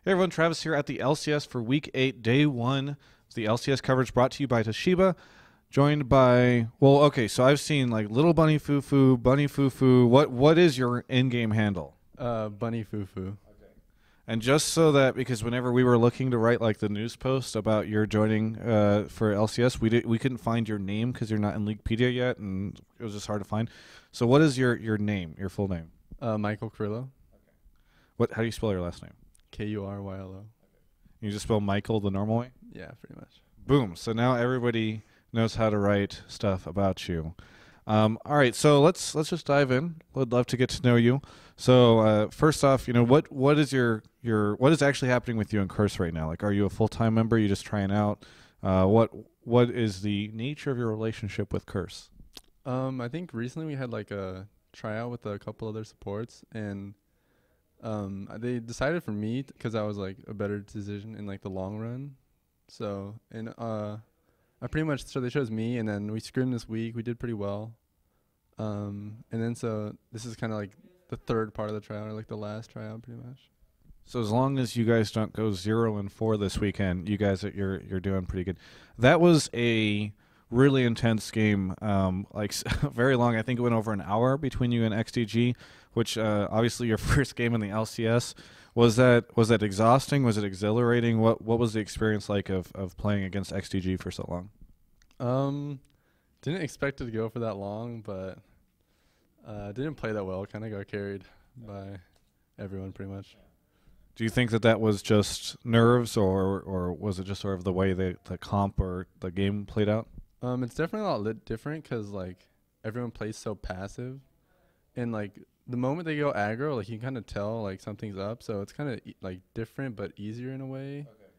Hey everyone, Travis here at the LCS for Week 8, Day 1. The LCS coverage brought to you by Toshiba, joined by, well, okay, so I've seen like Little Bunny FuFuu, Bunny FuFuu. What is your in-game handle? Bunny FuFuu. And just so that, because whenever we were looking to write like the news post about your joining for LCS, we couldn't find your name because you're not in Leaguepedia yet, and it was just hard to find. So what is your name, your full name? Michael Krillo. How do you spell your last name? Kuryllo. You just spell Michael the normal way? Yeah, pretty much. Boom. So now everybody knows how to write stuff about you. All right, so let's just dive in. Would love to get to know you. So first off, what is what is actually happening with you in Curse right now? Like, are you a full-time member? Are you just trying out? What is the nature of your relationship with Curse? I think recently we had like a tryout with a couple other supports, and they decided for me because I was like a better decision in like the long run. So I pretty much they chose me, and then we scrimmed this week. We did pretty well. And then so this is kind of like the third part of the tryout, or like the last tryout, pretty much. So as long as you guys don't go 0-4 this weekend, you guys you're doing pretty good. That was a really intense game, very long. I think it went over an hour between you and XDG, which obviously your first game in the LCS. Was that exhausting? Was it exhilarating? What was the experience like of playing against XDG for so long? Didn't expect it to go for that long, but didn't play that well. Kind of got carried by everyone pretty much. Do you think that was just nerves, or was it just sort of the way the comp or the game played out? It's definitely a lot different because like everyone plays so passive, and like the moment they go aggro, like you can kind of tell like something's up. So it's kind of like different but easier in a way. Okay.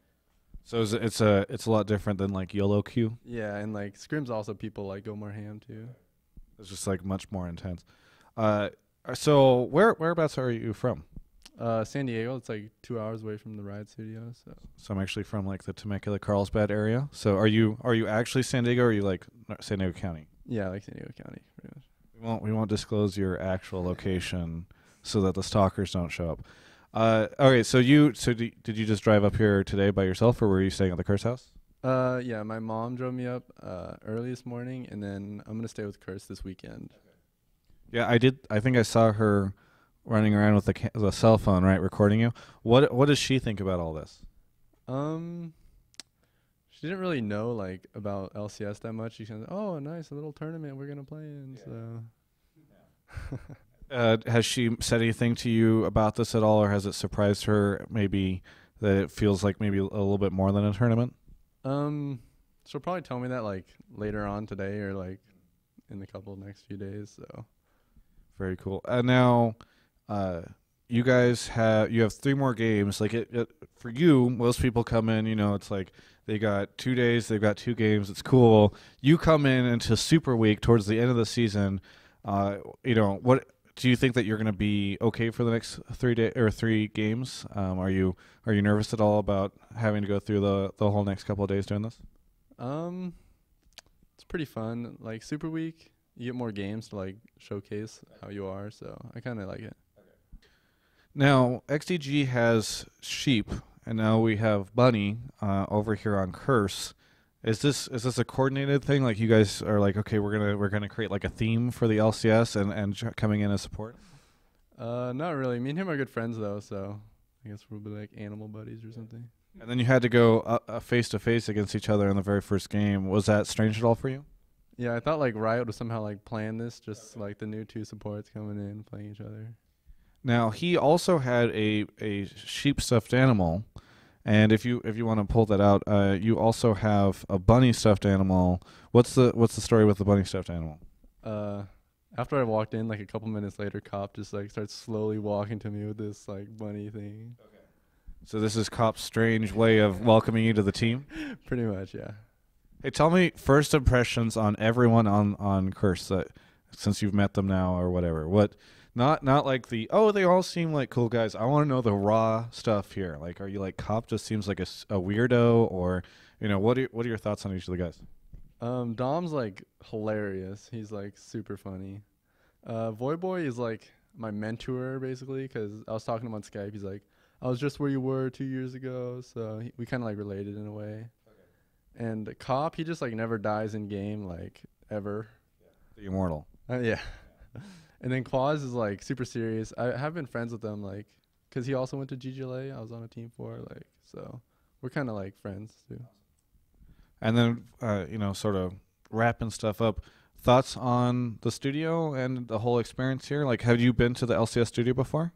So it's a lot different than like YOLO Q. Yeah, and like scrims also people like go more ham too. It's just like much more intense. So whereabouts are you from? San Diego. It's like 2 hours away from the Riot Studio. So I'm actually from like the Temecula Carlsbad area. So are you actually San Diego, or are you like San Diego County? Yeah, like San Diego County, pretty much. We won't disclose your actual location so that the stalkers don't show up. Okay, so did you just drive up here today by yourself, or were you staying at the Curse house? Yeah, my mom drove me up early this morning, and then I'm gonna stay with Curse this weekend. Yeah, I did. I think I saw her running around with the cell phone, right, recording you. What does she think about all this? She didn't really know like about LCS that much. She said, "Oh, nice, a little tournament we're gonna play in." Yeah. So, has she said anything to you about this at all, or has it surprised her maybe that it feels like maybe a little bit more than a tournament? She'll probably tell me that like later on today, or like in the next few days. So. Very cool. Now, you guys have 3 more games. Like for you, most people come in. It's like they got 2 days. They've got 2 games. It's cool. You come in into Super Week towards the end of the season. What do you think that you're going to be okay for the next 3 games? Are you nervous at all about having to go through the whole next couple of days doing this? It's pretty fun. Like Super Week, you get more games to like showcase how you are, so I kind of like it. Now, XDG has Sheep, and now we have Bunny over here on Curse. Is this a coordinated thing? Like you guys are like, okay, we're gonna create like a theme for the LCS and coming in as support? Not really. Me and him are good friends though, so I guess we'll be like animal buddies or something. And then you had to go face to face against each other in the very first game. Was that strange at all for you? Yeah, I thought like Riot would somehow like plan this, just like the new 2 supports coming in playing each other. Now he also had a sheep stuffed animal, and if you want to pull that out, you also have a bunny stuffed animal. What's the story with the bunny stuffed animal? After I walked in, like a couple minutes later, Cop just like starts slowly walking to me with this like bunny thing. Okay. So this is Cop's strange way of welcoming you to the team? Pretty much, yeah. Hey, tell me first impressions on everyone on Curse since you've met them now or whatever. Not like they all seem like cool guys. I want to know the raw stuff here. Like, are you like Cop just seems like a weirdo, or what are your thoughts on each of the guys? Dom's like hilarious. He's like super funny. Voyboy is like my mentor basically, because I was talking to him on Skype. He's like, I was just where you were 2 years ago. So we kind of like related in a way. And the Cop, he just like never dies in game, like ever. The immortal. Yeah. And then Quaz is like super serious. I have been friends with him, like, cause he also went to GGLA. I was on a team for like, so we're kind of like friends too. And then, sort of wrapping stuff up. Thoughts on the studio and the whole experience here? Like, have you been to the LCS studio before?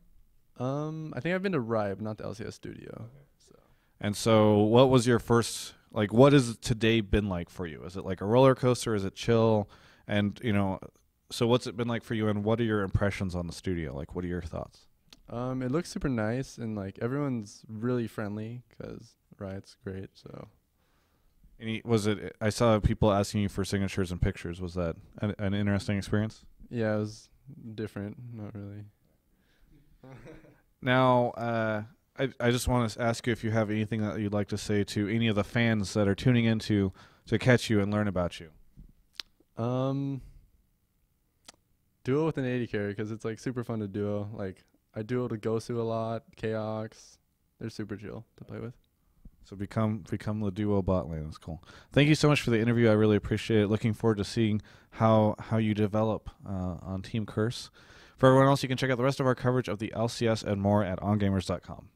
I think I've been to Ribe, not the LCS studio. So And so, what was your first, like, what has today been like for you? Is it like a roller coaster? Is it chill? And, so what's it been like for you? And what are your impressions on the studio? Like, what are your thoughts? it looks super nice and like everyone's really friendly, cause Riot's great. So I saw people asking you for signatures and pictures. Was that an interesting experience? yeah, it was different. Not really. Now, I just want to ask you if you have anything that you'd like to say to any of the fans that are tuning in to catch you and learn about you. Duo with an 80 carry, because it's like super fun to duo. Like I duo to Gosu a lot, Chaox. They're super chill to play with. So become the duo bot lane. That's cool. Thank you so much for the interview. I really appreciate it. Looking forward to seeing how you develop on Team Curse. For everyone else, you can check out the rest of our coverage of the LCS and more at ongamers.com.